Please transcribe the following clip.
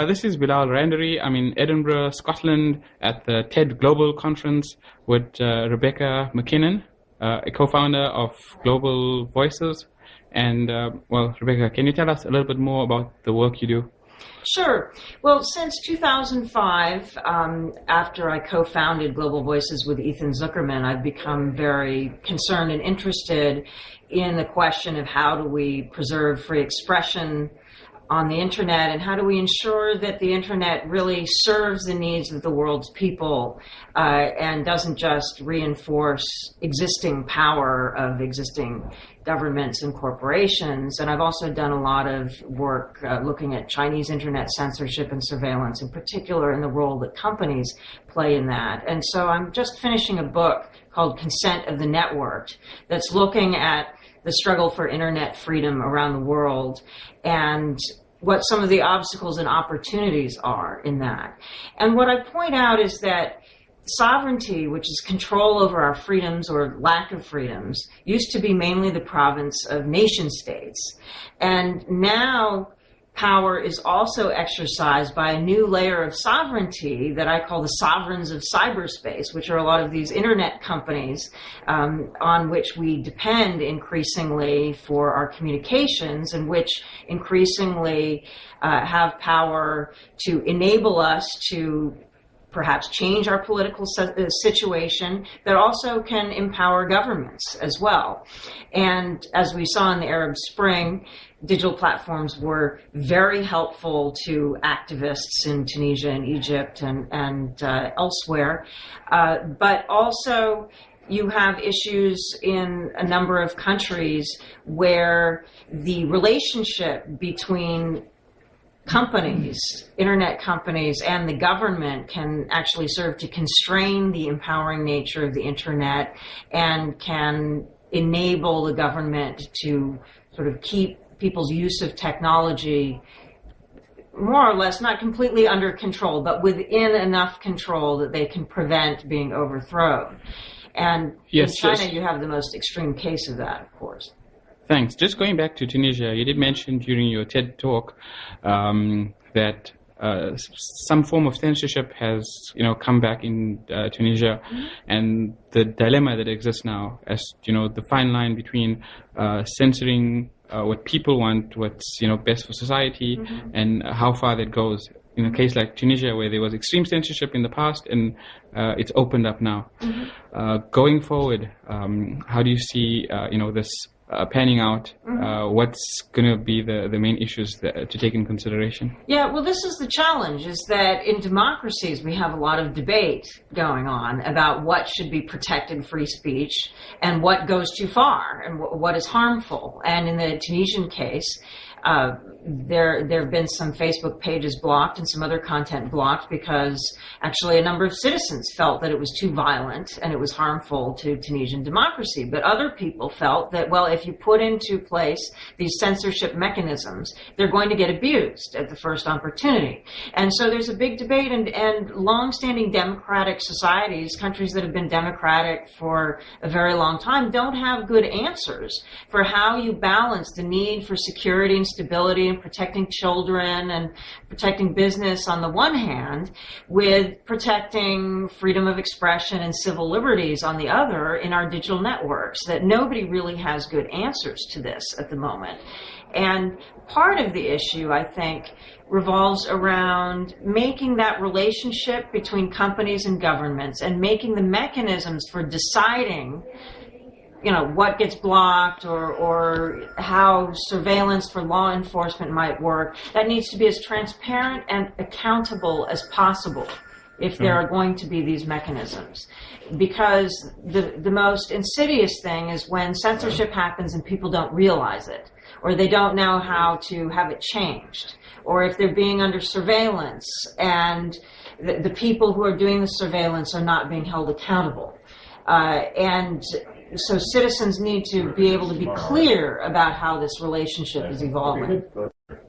This is Bilal Randeree. I'm in Edinburgh, Scotland, at the TEDGlobal conference with Rebecca Mackinnon, a co-founder of Global Voices. And, Rebecca, can you tell us a little bit more about the work you do? Sure. Well, since 2005, after I co-founded Global Voices with Ethan Zuckerman, I've become very concerned and interested in the question of how do we preserve free expression on the internet, and how do we ensure that the internet really serves the needs of the world's people and doesn't just reinforce existing power of existing governments and corporations. And I've also done a lot of work looking at Chinese internet censorship and surveillance, in particular in the role that companies play in that. And so I'm just finishing a book called Consent of the Networked that's looking at the struggle for internet freedom around the world and what some of the obstacles and opportunities are in that. And what I point out is that sovereignty, which is control over our freedoms or lack of freedoms, used to be mainly the province of nation states. And now power is also exercised by a new layer of sovereignty that I call the sovereigns of cyberspace, which are a lot of these internet companies on which we depend increasingly for our communications, and which increasingly have power to enable us to perhaps change our political situation, that also can empower governments as well. And as we saw in the Arab Spring, digital platforms were very helpful to activists in Tunisia and Egypt and elsewhere. But also you have issues in a number of countries where the relationship between companies, internet companies, and the government can actually serve to constrain the empowering nature of the internet and can enable the government to sort of keep people's use of technology more or less, not completely under control, but within enough control that they can prevent being overthrown. And in China, you have the most extreme case of that, of course. Thanks. Just going back to Tunisia, you did mention during your TED talk that some form of censorship has, come back in Tunisia, and the dilemma that exists now, as the fine line between censoring what people want, what's best for society, and how far that goes. In a case like Tunisia, where there was extreme censorship in the past, and it's opened up now. Going forward, how do you see this panning out? What's going to be the main issues to take in consideration? Yeah, well, this is the challenge, is that in democracies we have a lot of debate going on about what should be protected free speech and what goes too far and what is harmful. And in the Tunisian case, there have been some Facebook pages blocked and some other content blocked because actually a number of citizens felt that it was too violent and it was harmful to Tunisian democracy. But other people felt that, well, if you put into place these censorship mechanisms, they're going to get abused at the first opportunity. And so there's a big debate, and long-standing democratic societies, countries that have been democratic for a very long time, don't have good answers for how you balance the need for security and stability and protecting children and protecting business on the one hand, with protecting freedom of expression and civil liberties on the other in our digital networks. That nobody really has good answers to this at the moment. And part of the issue, I think, revolves around making that relationship between companies and governments and making the mechanisms for deciding what gets blocked or how surveillance for law enforcement might work. That needs to be as transparent and accountable as possible if there are going to be these mechanisms. Because the most insidious thing is when censorship happens and people don't realize it, or they don't know how to have it changed, or if they're being under surveillance and the people who are doing the surveillance are not being held accountable. And so citizens need to be able to be clear about how this relationship is evolving.